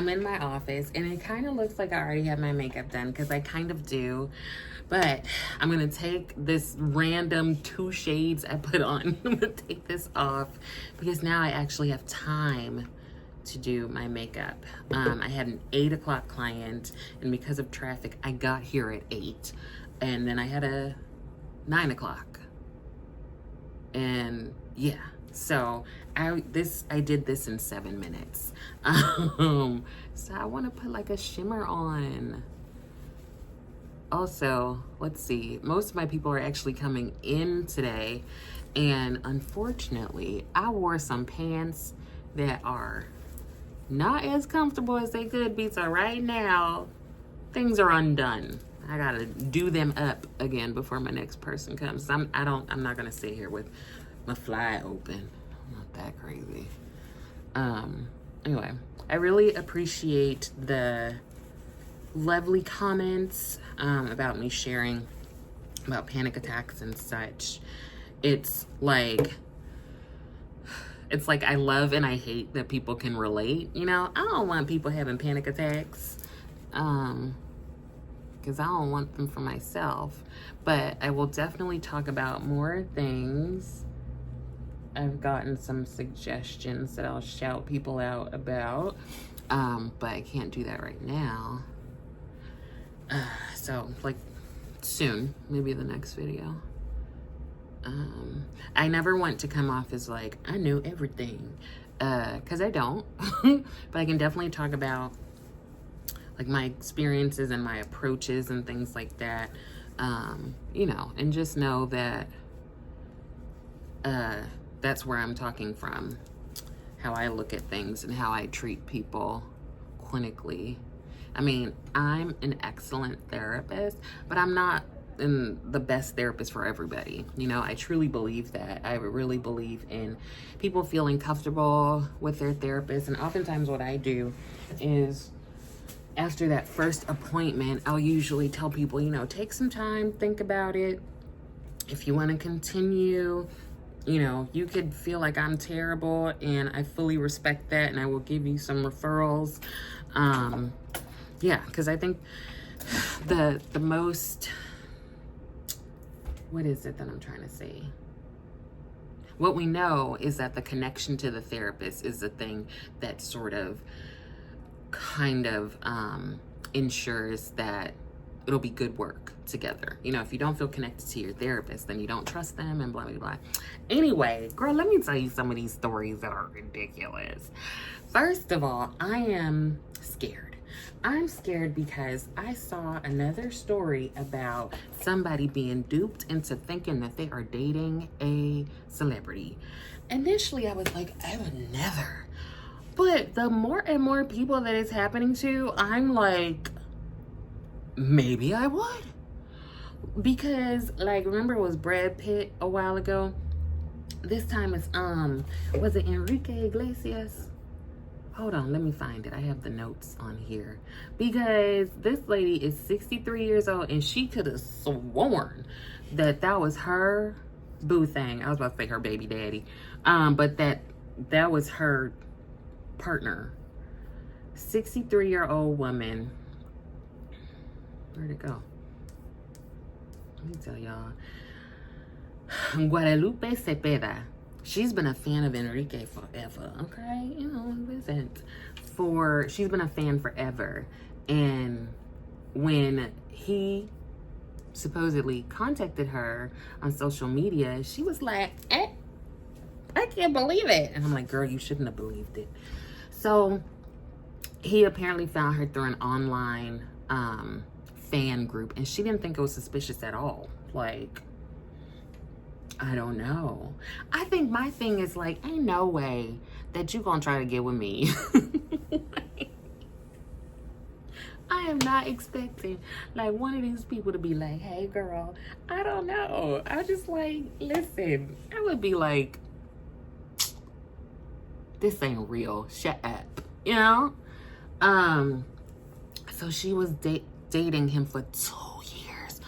I'm in my office, and it kind of looks like I already have my makeup done, because I kind of do. But I'm going to take this random 2 shades I put on. I'm going to take this off, because now I actually have time to do my makeup. I had an 8 o'clock client, and because of traffic, I got here at 8. And then I had a 9 o'clock. And yeah, so I did this in 7 minutes. So I want to put like a shimmer on. Also, let's see, most of my people are actually coming in today, and unfortunately I wore some pants that are not as comfortable as they could be. So right now things are undone. I gotta do them up again before my next person comes. I'm not gonna sit here with my fly open. I'm not that crazy. Anyway, I really appreciate the lovely comments about me sharing about panic attacks and such. It's like I love and I hate that people can relate. You know, I don't want people having panic attacks, because I don't want them for myself. But I will definitely talk about more things. I've gotten some suggestions that I'll shout people out about, but I can't do that right now. So like soon, maybe the next video. I never want to come off as like I know everything, because I don't. But I can definitely talk about like my experiences and my approaches and things like that, you know, and just know that that's where I'm talking from, how I look at things and how I treat people clinically. I mean, I'm an excellent therapist, but I'm not the best therapist for everybody. You know, I truly believe that. I really believe in people feeling comfortable with their therapist. And oftentimes what I do is after that first appointment, I'll usually tell people, you know, take some time, think about it. If you want to continue, you know, you could feel like I'm terrible, and I fully respect that, and I will give you some referrals. Yeah, because I think the most, what is it that I'm trying to say? What we know is that the connection to the therapist is the thing that sort of kind of ensures that it'll be good work together. You know, if you don't feel connected to your therapist, then you don't trust them and blah, blah, blah. Anyway, girl, let me tell you some of these stories that are ridiculous. First of all, I am scared. I'm scared because I saw another story about somebody being duped into thinking that they are dating a celebrity. Initially, I was like, I would never. But the more and more people that it's happening to, I'm like, maybe I would. Because, like, remember it was Brad Pitt a while ago? This time it's, was it Enrique Iglesias? Hold on, let me find it. I have the notes on here. Because this lady is 63 years old, and she could have sworn that that was her boo thing. I was about to say her baby daddy. But that was her partner. 63-year-old woman. Where'd it go? Let me tell y'all. Guadalupe Cepeda. She's been a fan of Enrique forever, okay? You know, she's been a fan forever. And when he supposedly contacted her on social media, she was like, I can't believe it. And I'm like, girl, you shouldn't have believed it. So he apparently found her through an online fan group, and she didn't think it was suspicious at all. Like, I don't know. I think my thing is like, ain't no way that you gonna try to get with me. I am not expecting like one of these people to be like, hey girl, I don't know. I just like, listen, I would be like, this ain't real. Shut up. You know? So she was dating him for 2 years.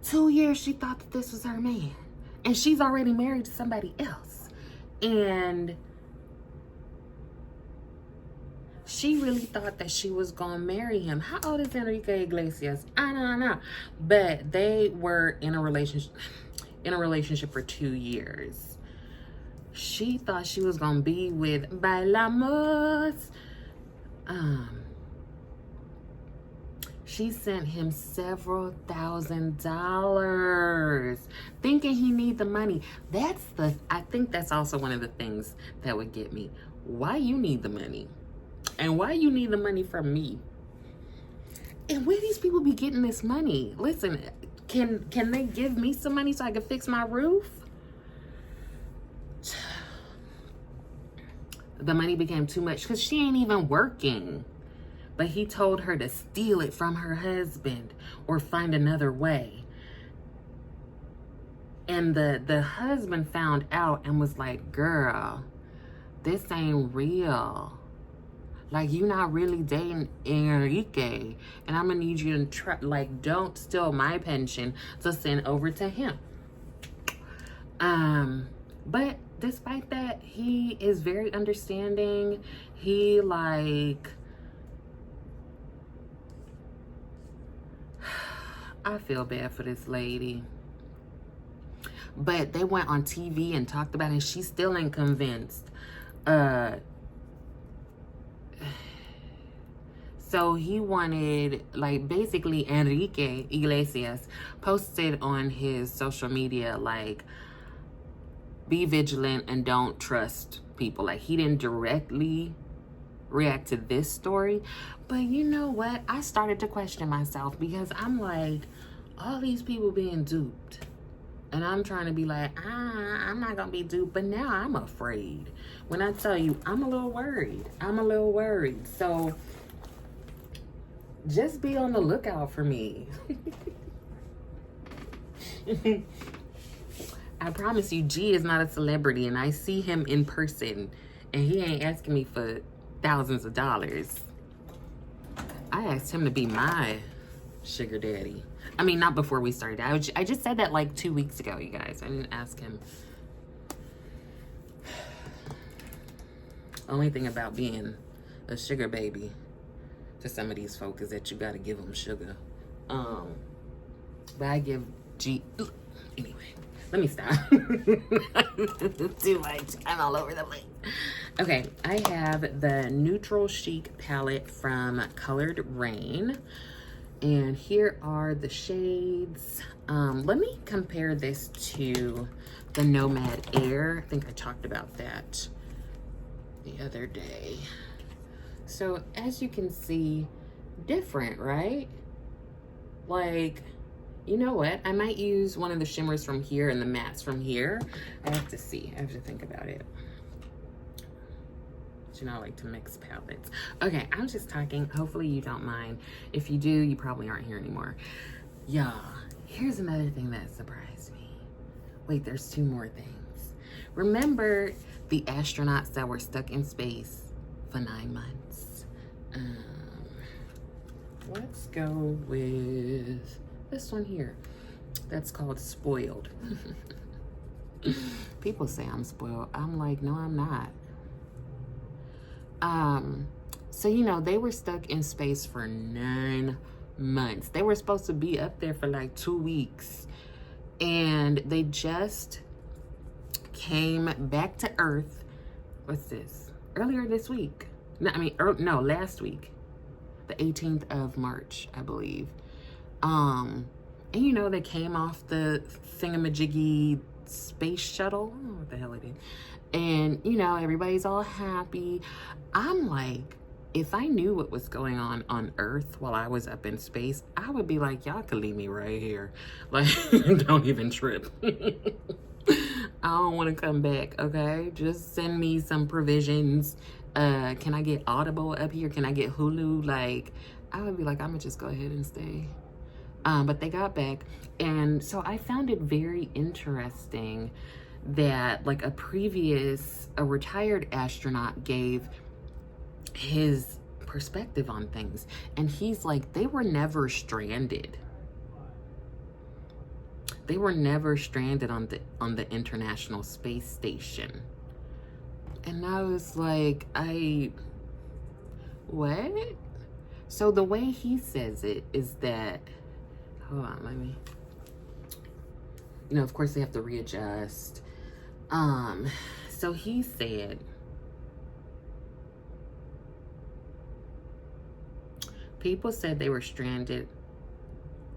2 years she thought that this was her man. And she's already married to somebody else. And She really thought that she was gonna marry him. How old is Enrique Iglesias? I don't know. But they were in a relationship for 2 years. She thought she was gonna be with Bailamos. She sent him several $1,000s, thinking he need the money. I think that's also one of the things that would get me. Why you need the money? And why you need the money from me? And where these people be getting this money? Listen, can they give me some money so I can fix my roof? The money became too much because she ain't even working. But he told her to steal it from her husband or find another way. And the husband found out and was like, girl, this ain't real. Like, you not really dating Enrique. And I'm going to need you to, don't steal my pension to send over to him. But despite that, he is very understanding. He, I feel bad for this lady. But they went on TV and talked about it, and she still ain't convinced. So he wanted, basically Enrique Iglesias posted on his social media, be vigilant and don't trust people. He didn't directly react to this story, but you know what? I started to question myself because I'm like, all these people being duped. And I'm trying to be like, I'm not going to be duped. But now I'm afraid. When I tell you, I'm a little worried. So just be on the lookout for me. I promise you, G is not a celebrity. And I see him in person. And he ain't asking me for thousands of dollars. I asked him to be my sugar daddy. I mean, not before we started. I just said that 2 weeks ago, you guys. I didn't ask him. Only thing about being a sugar baby to some of these folk is that you got to give them sugar. But I give G... Anyway, let me stop. Too much. I'm all over the place. Okay, I have the Neutral Chic palette from Coloured Raine. And here are the shades. Let me compare this to the Nomad Air. I think I talked about that the other day. So as you can see, different, right? You know what? I might use one of the shimmers from here and the mattes from here. I have to see. I have to think about it. You know, I like to mix palettes. Okay, I'm just talking. Hopefully you don't mind. If you do, you probably aren't here anymore. Y'all, here's another thing that surprised me. Wait, there's 2 more things. Remember the astronauts that were stuck in space for 9 months? Let's go with this one here. That's called Spoiled. People say I'm spoiled. I'm like, no, I'm not. So, they were stuck in space for 9 months. They were supposed to be up there for 2 weeks. And they just came back to Earth. What's this? Earlier this week. No, last week. The 18th of March, I believe. And they came off the thingamajiggy space shuttle. I don't know what the hell it is. And, everybody's all happy. I'm like, if I knew what was going on Earth while I was up in space, I would be like, y'all could leave me right here. Don't even trip. I don't want to come back, okay? Just send me some provisions. Can I get Audible up here? Can I get Hulu? I would be like, I'm going to just go ahead and stay. But they got back. And so I found it very interesting that a retired astronaut gave his perspective on things, and he's like, they were never stranded. They were never stranded on the International Space Station. And I was like, What? So the way he says it is that, hold on, let me, you know, of course they have to readjust. So he said, people said they were stranded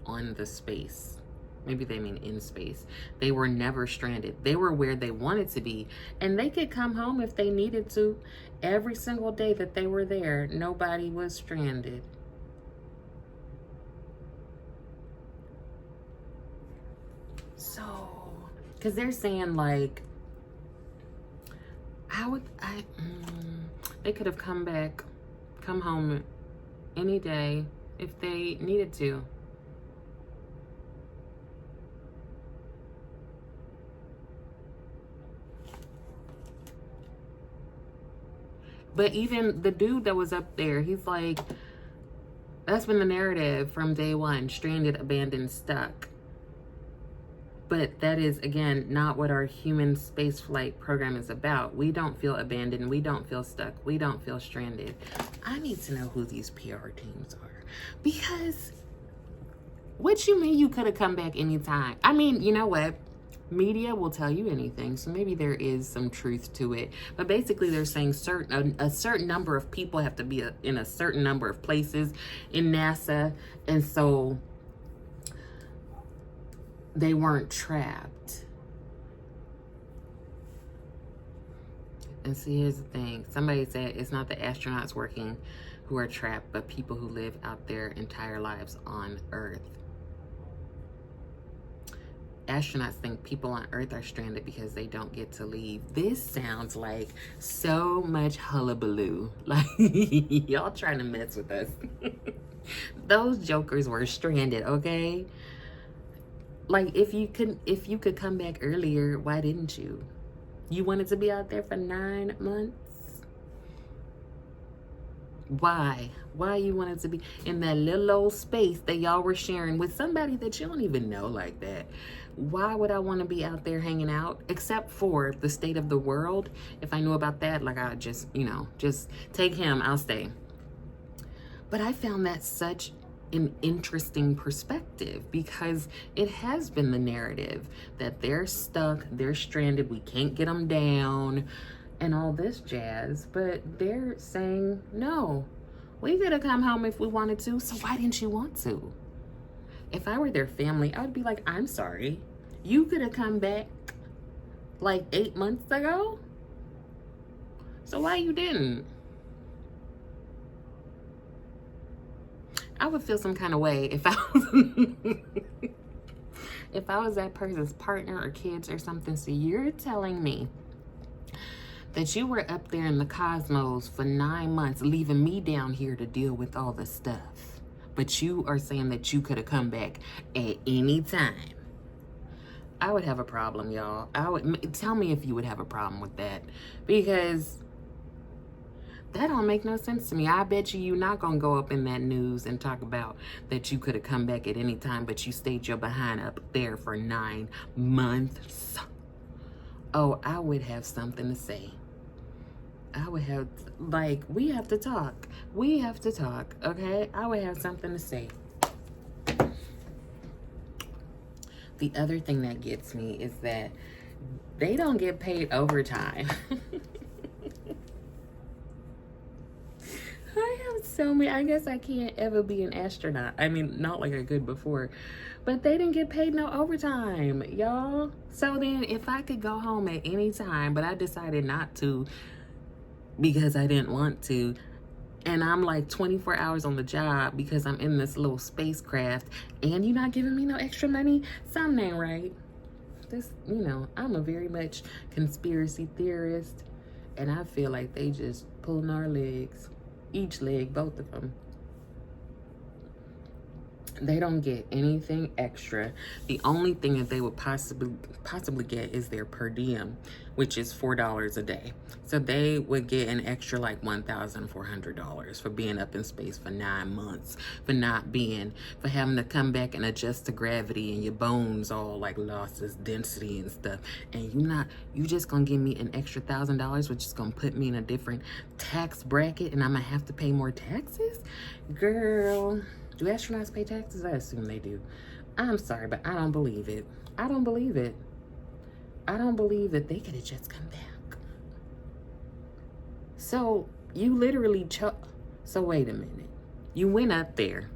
on the space. Maybe they mean in space. They were never stranded. They were where they wanted to be, and they could come home if they needed to. Every single day that they were there, nobody was stranded. So, because they're saying like, they could have come home any day if they needed to. But even the dude that was up there, he's like, that's been the narrative from day one: stranded, abandoned, stuck. But that is, again, not what our human spaceflight program is about. We don't feel abandoned. We don't feel stuck. We don't feel stranded. I need to know who these PR teams are. Because what you mean you could have come back anytime? I mean, you know what? Media will tell you anything, so maybe there is some truth to it. But basically they're saying a certain number of people have to be in a certain number of places in NASA, and so they weren't trapped. And see, here's the thing. Somebody said it's not the astronauts working who are trapped, but people who live out their entire lives on Earth. Astronauts think people on Earth are stranded because they don't get to leave. This sounds like so much hullabaloo. Like, y'all trying to mess with us. Those jokers were stranded, okay? Like, if you could come back earlier, why didn't you? You wanted to be out there for 9 months? Why? Why you wanted to be in that little old space that y'all were sharing with somebody that you don't even know like that? Why would I want to be out there hanging out? Except for the state of the world. If I knew about that, like, I'd just, you know, just take him, I'll stay. But I found that such an interesting perspective, because it has been the narrative that they're stuck, they're stranded, we can't get them down, and all this jazz. But they're saying, no, we could have come home if we wanted to, so why didn't you want to? If I were their family, I would be like, I'm sorry, you could have come back like 8 months ago, so why you didn't? I would feel some kind of way if I was if I was that person's partner or kids or something. So you're telling me that you were up there in the cosmos for 9 months, leaving me down here to deal with all the stuff, but you are saying that you could have come back at any time. I would have a problem, y'all. Tell me if you would have a problem with that, because that don't make no sense to me. I bet you're not gonna go up in that news and talk about that you could have come back at any time, but you stayed your behind up there for 9 months. Oh, I would have something to say. I would have, like, we have to talk. We have to talk, okay? I would have something to say. The other thing that gets me is that they don't get paid overtime. I have so many. I guess I can't ever be an astronaut. I mean, not like I could before, but they didn't get paid no overtime, y'all. So then if I could go home at any time, but I decided not to because I didn't want to, and I'm like 24 hours on the job because I'm in this little spacecraft, and you're not giving me no extra money, something ain't right. This, you know, I'm a very much conspiracy theorist, and I feel like they just pulling our legs. Each leg, both of them. They don't get anything extra. The only thing that they would possibly get is their per diem, which is $4 a day. So they would get an extra like $1,400 for being up in space for 9 months, for having to come back and adjust to gravity and your bones all like lost its density and stuff. And you just gonna give me an extra $1,000, which is gonna put me in a different tax bracket, and I'm gonna have to pay more taxes, girl. Do astronauts pay taxes? I assume they do. I'm sorry, but I don't believe it. I don't believe it. I don't believe that they could have just come back. So you literally so wait a minute. You went up there.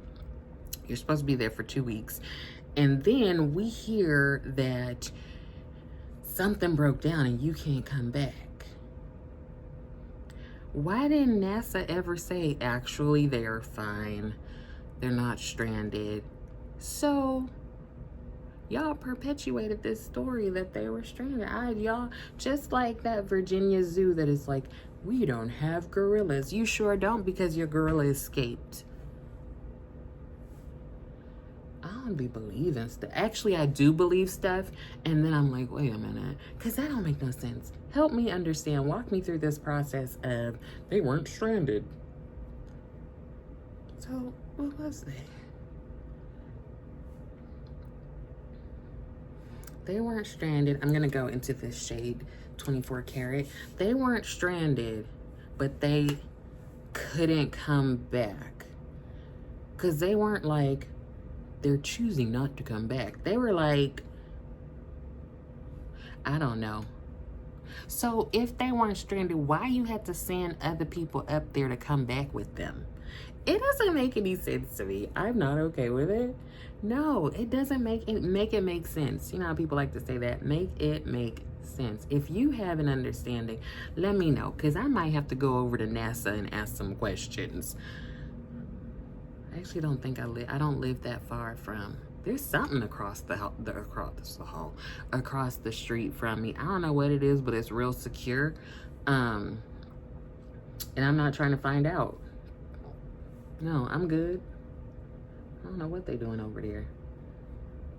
You're supposed to be there for 2 weeks. And then we hear that something broke down and you can't come back. Why didn't NASA ever say, actually, they're fine? They're not stranded. So y'all perpetuated this story that they were stranded. Y'all, just like that Virginia zoo that is like, we don't have gorillas. You sure don't, because your gorilla escaped. I don't be believing stuff. Actually, I do believe stuff, and then I'm like, wait a minute, because that don't make no sense. Help me understand. Walk me through this process of they weren't stranded. So what was they? They weren't stranded. I'm gonna go into this shade 24 karat. They weren't stranded, but they couldn't come back, because they weren't like they're choosing not to come back. They were like, I don't know. So if they weren't stranded, why you had to send other people up there to come back with them? It doesn't make any sense to me. I'm not okay with it. No, it doesn't make it make sense. You know how people like to say that? Make it make sense. If you have an understanding, let me know, because I might have to go over to NASA and ask some questions. I actually don't think I don't live that far from. There's something across the street from me. I don't know what it is, but it's real secure. And I'm not trying to find out. No, I'm good. I don't know what they're doing over there.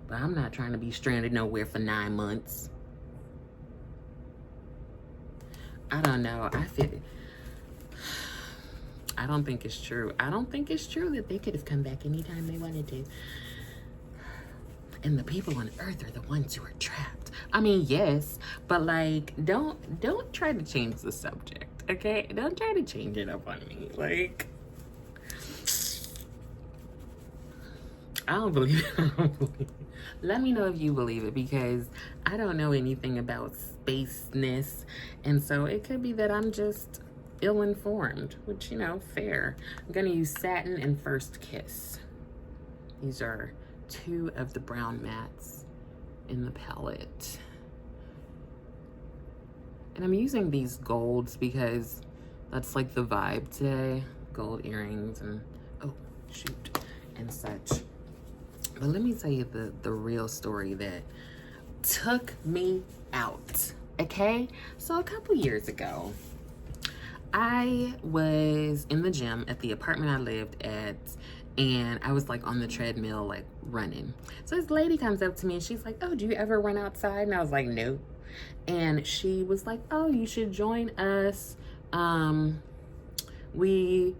But I'm not trying to be stranded nowhere for 9 months. I don't know. I don't think it's true. I don't think it's true that they could have come back anytime they wanted to. And the people on Earth are the ones who are trapped. I mean, yes, but like, don't try to change the subject, okay? Don't try to change it up on me. Like, I don't believe it. I don't believe it. Let me know if you believe it, because I don't know anything about spaceness. And so it could be that I'm just ill-informed, which, you know, fair. I'm gonna use Satin and First Kiss. These are 2 of the brown mats in the palette. And I'm using these golds because that's like the vibe today. Gold earrings and, oh, shoot, and such. But let me tell you the real story that took me out, okay? So a couple years ago, I was in the gym at the apartment I lived at, and I was like on the treadmill, like running. So this lady comes up to me and she's like, oh, do you ever run outside? And I was like, no. And she was like, oh, you should join us. We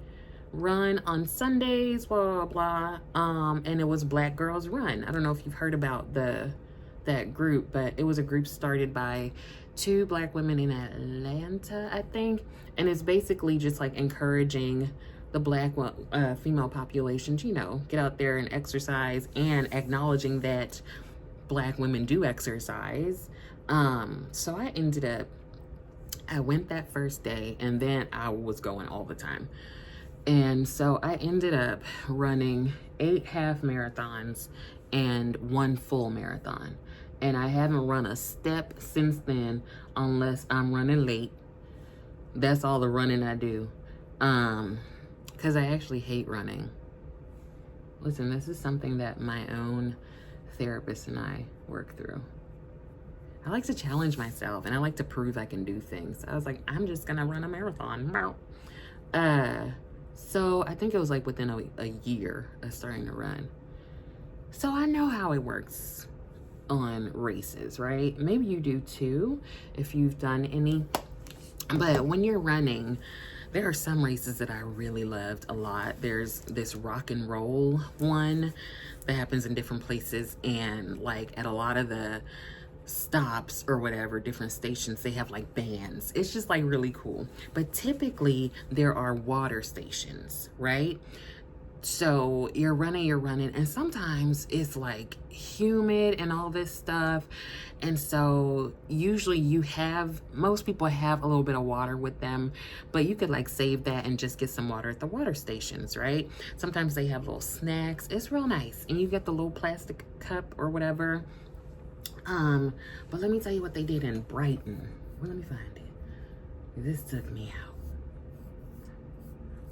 run on Sundays, blah, blah, blah. And it was Black Girls Run. I don't know if you've heard about that group, but it was a group started by 2 Black women in Atlanta, I think. And it's basically just like encouraging the Black female population to, you know, get out there and exercise, and acknowledging that Black women do exercise. So I went that first day, and then I was going all the time. And so I ended up running 8 half marathons and 1 full marathon. And I haven't run a step since then, unless I'm running late. That's all the running I do. Because I actually hate running. Listen, this is something that my own therapist and I work through. I like to challenge myself, and I like to prove I can do things. I was like, I'm just gonna run a marathon. So I think it was like within a year of starting to run. So I know how it works on races, right? Maybe you do too, if you've done any. But when you're running, there are some races that I really loved a lot. There's this rock and roll one that happens in different places, and like at a lot of the stops or whatever, different stations, they have like bands. It's just like really cool. But typically there are water stations, right? So you're running, and sometimes it's like humid and all this stuff. And so usually most people have a little bit of water with them, but you could like save that and just get some water at the water stations, right? Sometimes they have little snacks. It's real nice. And you get the little plastic cup or whatever. But let me tell you what they did in Brighton. Well, let me find it. This took me out.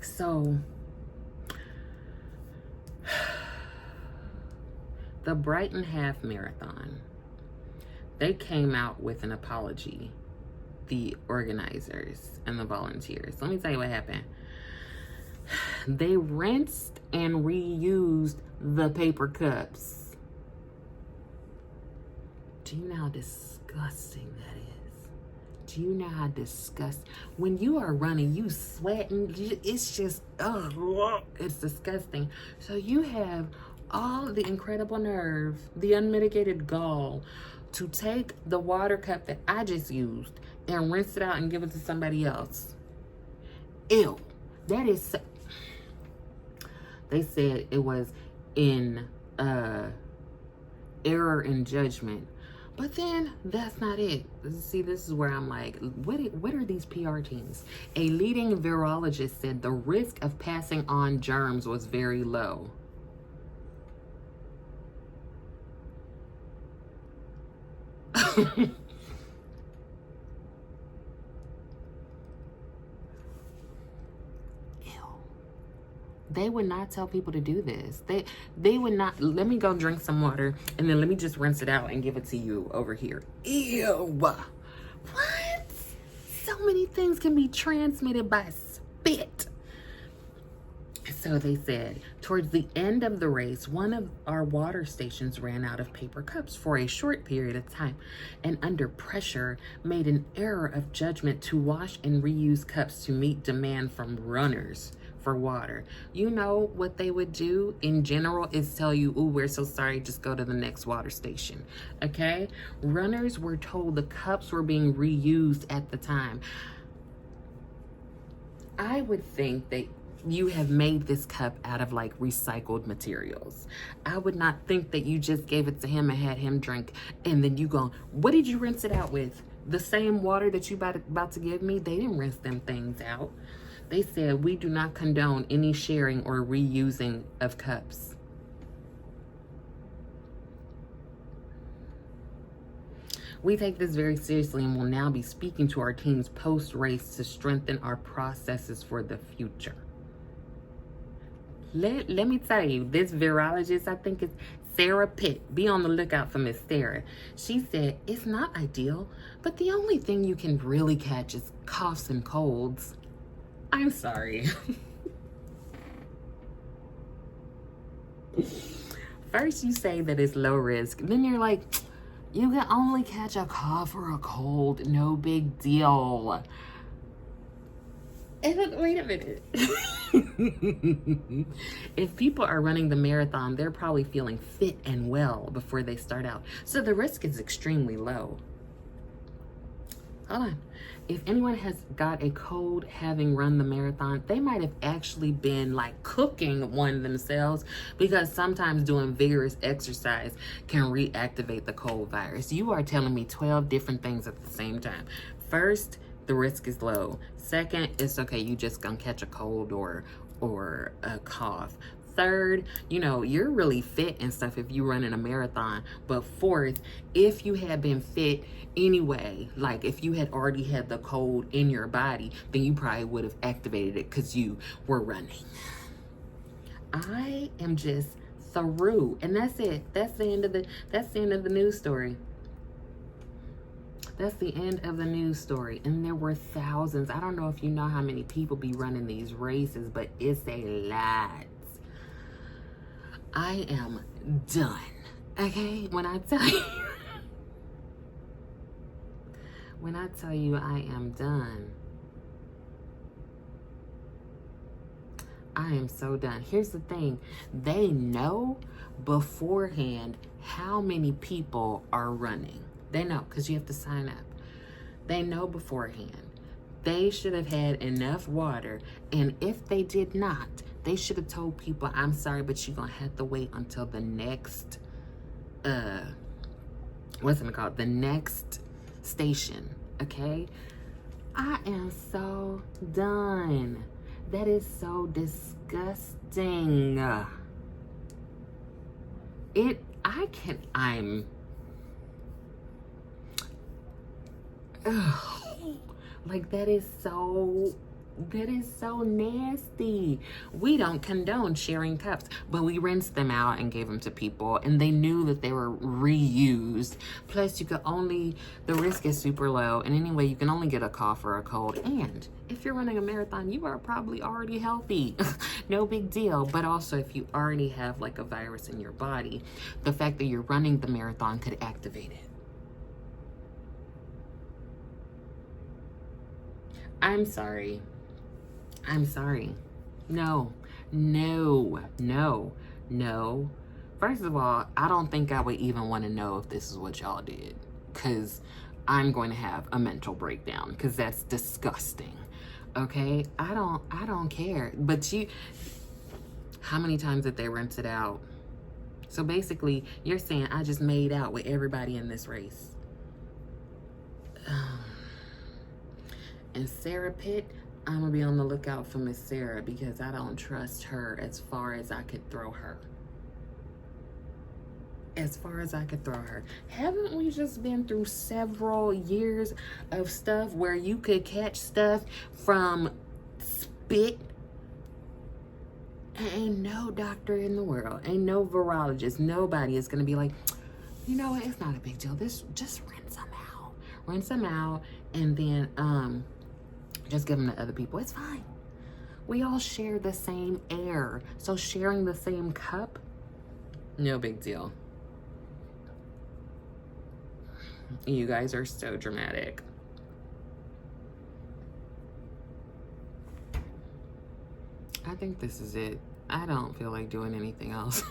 So the Brighton Half Marathon, they came out with an apology, the organizers and the volunteers. Let me tell you what happened. They rinsed and reused the paper cups. Do you know how disgusting that is? Do you know how disgusting? When you are running, you sweating, it's just, it's disgusting. So you have all the incredible nerve, the unmitigated gall to take the water cup that I just used and rinse it out and give it to somebody else. Ew. That is so. They said it was in error in judgment. But then that's not it. See, this is where I'm like, what are these PR teams? A leading virologist said the risk of passing on germs was very low. They would not tell people to do this. They would not. Let me go drink some water and then let me just rinse it out and give it to you over here. Ew. What? So many things can be transmitted by spit. So they said, towards the end of the race, one of our water stations ran out of paper cups for a short period of time and under pressure made an error of judgment to wash and reuse cups to meet demand from runners for water. You know what they would do in general is tell you, oh, we're so sorry, just go to the next water station. Okay? Runners were told the cups were being reused at the time. I would think that you have made this cup out of like recycled materials. I would not think that you just gave it to him and had him drink and then you go, what did you rinse it out with? The same water that you about to give me? They didn't rinse them things out. They said, we do not condone any sharing or reusing of cups. We take this very seriously and will now be speaking to our teams post-race to strengthen our processes for the future. Let me tell you, this virologist, I think it's Sarah Pitt. Be on the lookout for Miss Sarah. She said, it's not ideal, but the only thing you can really catch is coughs and colds. I'm sorry. First you say that it's low risk, then you're like, you can only catch a cough or a cold, no big deal. And then, wait a minute. If people are running the marathon, they're probably feeling fit and well before they start out. So the risk is extremely low. Hold on. If anyone has got a cold having run the marathon, they might have actually been like cooking one themselves, because sometimes doing vigorous exercise can reactivate the cold virus. You are telling me 12 different things at the same time. First, the risk is low. Second, it's okay, you just gonna catch a cold or a cough. Third, you know, you're really fit and stuff if you run in a marathon. But fourth, if you had been fit anyway, like if you had already had the cold in your body, then you probably would have activated it because you were running. I am just through, and that's it. That's the end of the news story. That's the end of the news story. And there were thousands. I don't know if you know how many people be running these races, but it's a lot. I am done. Okay? When I tell you, when I tell you I am done, I am so done. Here's the thing. They know beforehand how many people are running. They know, because you have to sign up. They know beforehand. They should have had enough water. And if they did not, they should have told people, I'm sorry, but you're going to have to wait until the next, what's it called? The next station, okay? I am so done. That is so disgusting. Like, that is so nasty. We don't condone sharing cups, but we rinsed them out and gave them to people, and they knew that they were reused. Plus, the risk is super low, and anyway, you can only get a cough or a cold, and if you're running a marathon, you are probably already healthy. No big deal. But also, if you already have like a virus in your body, the fact that you're running the marathon could activate it. I'm sorry. No. First of all, I don't think I would even want to know if this is what y'all did, because I'm going to have a mental breakdown, because that's disgusting. Okay? I don't care. But how many times did they rinse it out? So basically, you're saying I just made out with everybody in this race. And Sarah Pitt, I'm gonna be on the lookout for Miss Sarah, because I don't trust her as far as I could throw her. Haven't we just been through several years of stuff where you could catch stuff from spit? Ain't no doctor in the world, ain't no virologist, nobody is gonna be like, you know what, it's not a big deal. Just rinse them out, and then just give them to other people. It's fine. We all share the same air, so sharing the same cup, no big deal. You guys are so dramatic. I think this is it. I don't feel like doing anything else.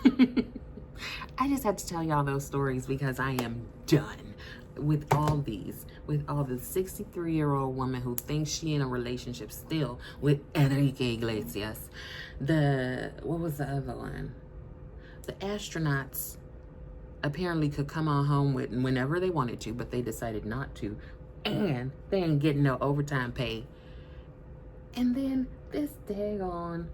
I just had to tell y'all those stories because I am done with all the 63-year-old woman who thinks she in a relationship still with Enrique Iglesias. What was the other one? The astronauts apparently could come on home with whenever they wanted to, but they decided not to, and they ain't getting no overtime pay. And then this daggone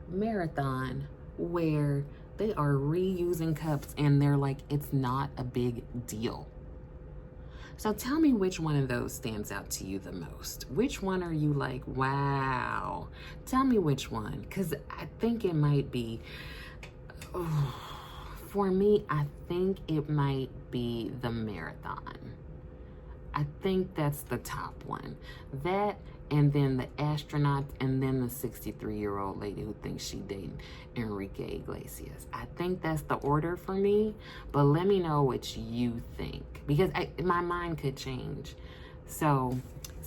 marathon where they are reusing cups and they're like, it's not a big deal. So tell me which one of those stands out to you the most. Which one are you like, wow? Tell me which one, because I think it might be, for me, I think it might be the marathon. I think that's the top one. That, and then the astronauts, and then the 63-year-old lady who thinks she dating Enrique Iglesias. I think that's the order for me, but let me know what you think, because my mind could change. So,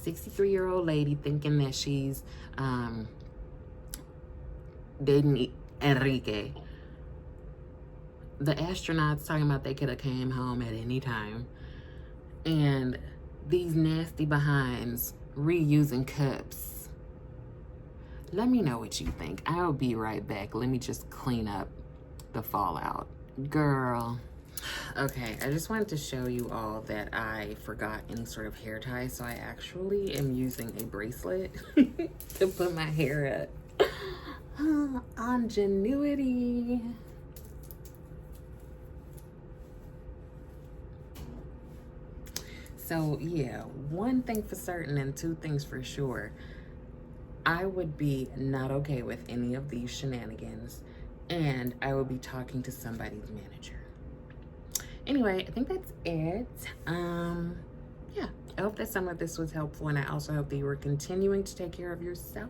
63-year-old lady thinking that she's dating Enrique. The astronauts talking about they could have came home at any time. And these nasty behinds reusing cups. Let me know what you think. I'll be right back. Let me just clean up the fallout. Girl. Okay, I just wanted to show you all that I forgot any sort of hair tie, so I actually am using a bracelet to put my hair up. Ingenuity. So yeah, one thing for certain and two things for sure. I would be not okay with any of these shenanigans, and I would be talking to somebody's manager. Anyway, I think that's it. Yeah, I hope that some of this was helpful, and I also hope that you are continuing to take care of yourself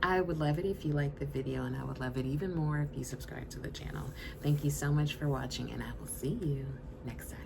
I would love it if you like the video, and I would love it even more if you subscribe to the channel. Thank you so much for watching, and I will see you next time.